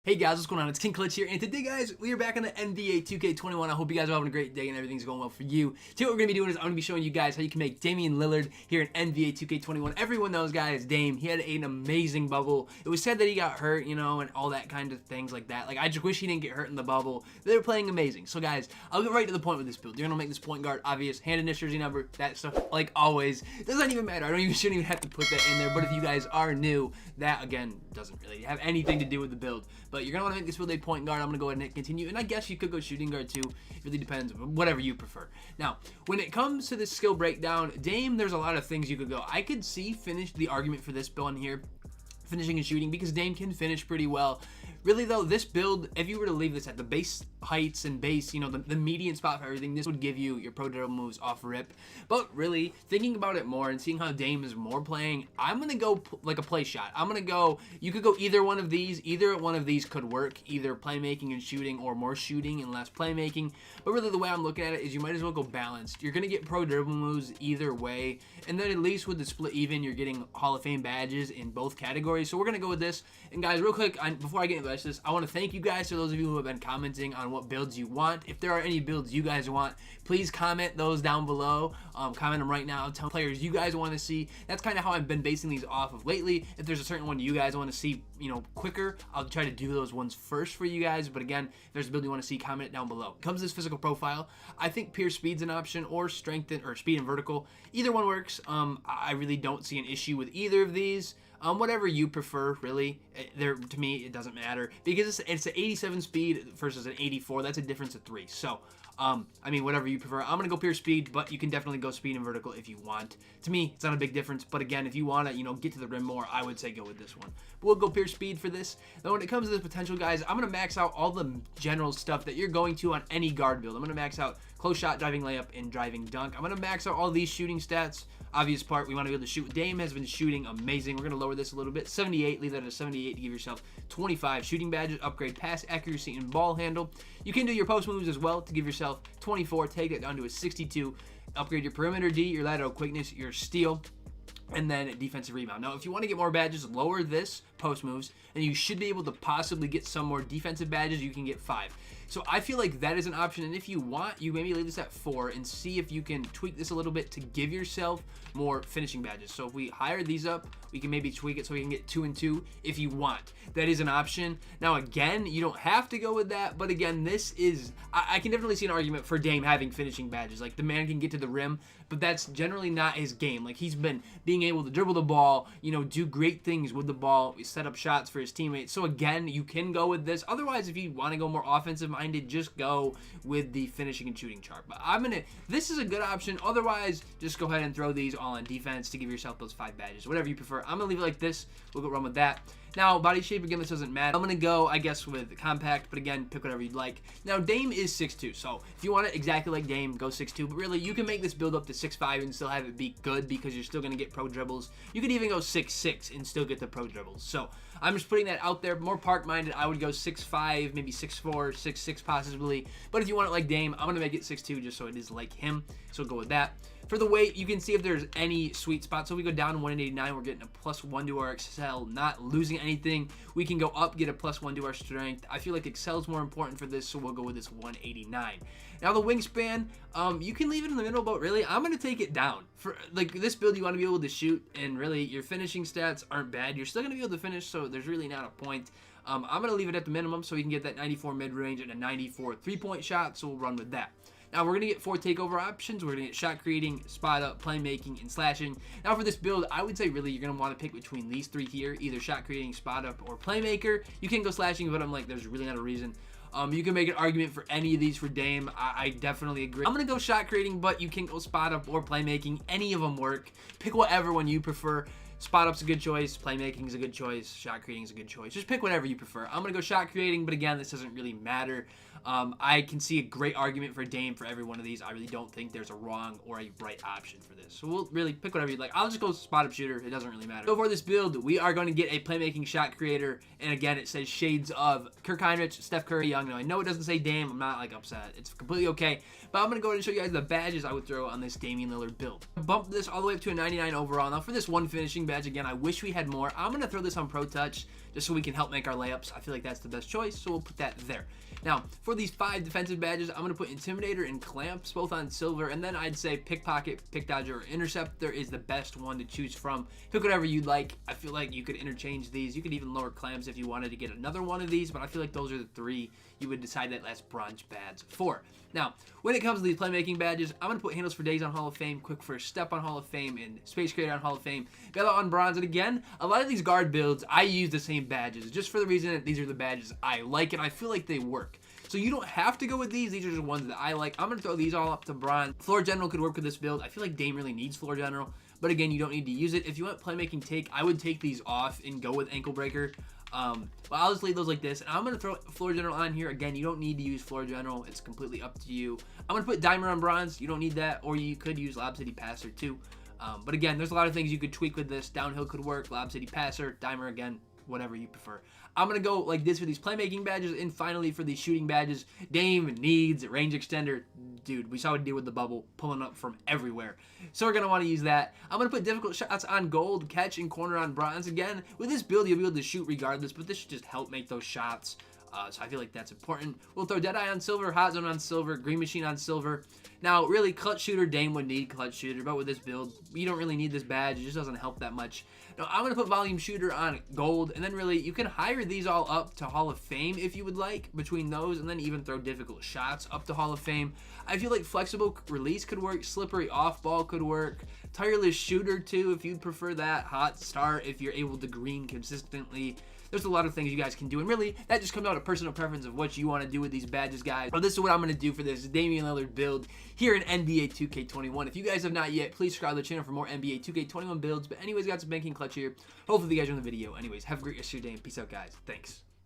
Hey guys, what's going on? It's King Clutch here, and today guys, we are back on the NBA 2K21. I hope you guys are having a great day and everything's going well for you. Today what we're going to be doing is I'm going to be showing you guys how you can make Damian Lillard here in NBA 2K21. Everyone knows, guys, Dame, he had an amazing bubble. It was said that he got hurt, you know, and all that kind of things like that. Like, I just wish he didn't get hurt in the bubble. They were playing amazing. So guys, I'll get right to the point with this build. You're going to make this point guard obvious, hand initial jersey number, that stuff, like always. It doesn't even matter. Shouldn't even have to put that in there, but if you guys are new, that, again, doesn't really have anything to do with the build. But you're going to want to make this build a point guard. I'm going to go ahead and continue, and I guess you could go shooting guard too. It really depends, whatever you prefer. Now, when it comes to this skill breakdown, Dame, there's a lot of things you could go. I could see the argument for this build in here, finishing and shooting, because Dame can finish pretty well. Really though, this build, if you were to leave this at the base heights and base, you know, the median spot for everything, this would give you your pro dribble moves off rip. But really, thinking about it more and seeing how Dame is more playing, I'm going to go like a play shot. I'm going to go, you could go either one of these. Either one of these could work, either playmaking and shooting or more shooting and less playmaking. But really the way I'm looking at it is you might as well go balanced. You're going to get pro dribble moves either way. And then at least with the split even, you're getting Hall of Fame badges in both categories. So we're going to go with this. And guys, real quick, before I get into this, I want to thank you guys for those of you who have been commenting on what builds you want. If there are any builds you guys want, please comment those down below. Comment them right now. Tell players you guys want to see. That's kind of how I've been basing these off of lately. If there's a certain one you guys want to see, you know, quicker, I'll try to do those ones first for you guys. But again, if there's a build you want to see, comment it down below. Comes to this physical profile, I think pure speed's an option, or strength or speed and vertical. Either one works. I really don't see an issue with either of these. Whatever you prefer, really. To me, it doesn't matter, because it's an 87 speed versus an 84. That's a difference of 3. So, I mean, whatever you prefer. I'm going to go pure speed, but you can definitely go speed and vertical if you want. To me, it's not a big difference, but again, if you want to, you know, get to the rim more, I would say go with this one. But we'll go pure speed for this. Now, when it comes to the potential, guys, I'm going to max out all the general stuff that you're going to on any guard build. I'm going to max out close shot, driving layup, and driving dunk. I'm going to max out all these shooting stats. Obvious part, we want to be able to shoot. Dame has been shooting amazing. We're going to lower this a little bit. 78, leave that at 78 to give yourself 25 shooting badges, upgrade pass accuracy and ball handle. You can do your post moves as well to give yourself 24, take it down to a 62, upgrade your perimeter D, your lateral quickness, your steal, and then defensive rebound. Now, if you want to get more badges, lower this post moves, and you should be able to possibly get some more defensive badges. You can get 5. So I feel like that is an option, and if you want, you maybe leave this at 4 and see if you can tweak this a little bit to give yourself more finishing badges. So if we hire these up, we can maybe tweak it so we can get 2 and 2 if you want. That is an option. Now again, you don't have to go with that, but again, this is, I can definitely see an argument for Dame having finishing badges. Like, the man can get to the rim, but that's generally not his game. Like, he's been being able to dribble the ball, you know, do great things with the ball, set up shots for his teammates. So again, you can go with this. Otherwise, if you want to go more offensive minded, just go with the finishing and shooting chart. But this is a good option. Otherwise, just go ahead and throw these all on defense to give yourself those 5 badges, whatever you prefer. I'm gonna leave it like this. We'll go run with that. Now, body shape, again, this doesn't matter. I'm going to go, I guess, with compact, but again, pick whatever you'd like. Now, Dame is 6'2", so if you want it exactly like Dame, go 6'2", but really, you can make this build up to 6'5", and still have it be good, because you're still going to get pro dribbles. You could even go 6'6", and still get the pro dribbles. So, I'm just putting that out there. More park-minded, I would go 6'5", maybe 6'4", 6'6", possibly. But if you want it like Dame, I'm going to make it 6'2", just so it is like him. So, go with that. For the weight, you can see if there's any sweet spot. So we go down to 189, we're getting a +1 to our excel, not losing anything. We can go up, get a +1 to our strength. I feel like excel is more important for this, so we'll go with this 189. Now the wingspan, you can leave it in the middle, but really, I'm going to take it down. For like this build, you want to be able to shoot, and really, your finishing stats aren't bad. You're still going to be able to finish, so there's really not a point. I'm going to leave it at the minimum, so we can get that 94 mid-range and a 94 3-point shot, so we'll run with that. Now, we're going to get 4 takeover options. We're going to get shot creating, spot up, playmaking, and slashing. Now, for this build, I would say really you're going to want to pick between these 3 here, either shot creating, spot up, or playmaker. You can go slashing, but I'm like, there's really not a reason. You can make an argument for any of these for Dame. I definitely agree. I'm going to go shot creating, but you can go spot up or playmaking. Any of them work. Pick whatever one you prefer. Spot up's a good choice, playmaking is a good choice, shot creating is a good choice. Just pick whatever you prefer. I'm going to go shot creating, but again, this doesn't really matter. I can see a great argument for Dame for every one of these. I really don't think there's a wrong or a right option for this. So we'll really pick whatever you'd like. I'll just go spot up shooter. It doesn't really matter. So for this build, we are going to get a playmaking shot creator. And again, it says shades of Kirk Heinrich, Steph Curry, Young. Now, I know it doesn't say Dame. I'm not like upset. It's completely okay. But I'm going to go ahead and show you guys the badges I would throw on this Damian Lillard build. Bump this all the way up to a 99 overall. Now for this one finishing badge, again, I wish we had more. I'm going to throw this on Pro Touch just so we can help make our layups. I feel like that's the best choice, so we'll put that there. Now, for these 5 defensive badges, I'm going to put Intimidator and Clamps, both on silver, and then I'd say Pickpocket, Pick Dodger, or Interceptor is the best one to choose from. Pick whatever you'd like. I feel like you could interchange these. You could even lower Clamps if you wanted to get another one of these, but I feel like those are the 3 you would decide that last bronze badge for. Now, when it comes to these playmaking badges, I'm going to put Handles for Days on Hall of Fame, Quick First Step on Hall of Fame, and Space Creator on Hall of Fame. Bella on bronze, and again, a lot of these guard builds, I use the same badges, just for the reason that these are the badges I like, and I feel like they work. So you don't have to go with these are just ones that I like. I'm going to throw these all up to bronze. Floor General could work with this build. I feel like Dame really needs Floor General, but again, you don't need to use it. If you want Playmaking Take, I would take these off and go with Ankle Breaker. But I'll just leave those like this, and I'm going to throw Floor General on here. Again, you don't need to use Floor General. It's completely up to you. I'm going to put Dimer on bronze. You don't need that, or you could use Lob City Passer too. But again, there's a lot of things you could tweak with this. Downhill could work, Lob City Passer, Dimer again, whatever you prefer. I'm going to go like this for these playmaking badges, and finally for these shooting badges, Dame needs range extender. Dude, we saw what he did with the bubble, pulling up from everywhere. So we're going to want to use that. I'm going to put difficult shots on gold, catch, and corner on bronze. Again, with this build, you'll be able to shoot regardless, but this should just help make those shots. So I feel like that's important. We'll throw Deadeye on silver, Hot Zone on silver, Green Machine on silver. Now, really, Clutch Shooter, Dame would need Clutch Shooter, but with this build, you don't really need this badge. It just doesn't help that much. Now, I'm going to put Volume Shooter on gold, and then really, you can hire these all up to Hall of Fame if you would like, between those, and then even throw difficult shots up to Hall of Fame. I feel like Flexible Release could work, Slippery Off Ball could work, Tireless Shooter too, if you'd prefer that, Hot Start if you're able to green consistently. There's a lot of things you guys can do, and really, that just comes out of personal preference of what you want to do with these badges, guys. So this is what I'm going to do for this Damian Lillard build here in NBA 2K21. If you guys have not yet, please subscribe to the channel for more NBA 2K21 builds. But anyways, got some banking clutch here. Hopefully you guys are in the video. Anyways, have a great rest of your day, and peace out, guys. Thanks.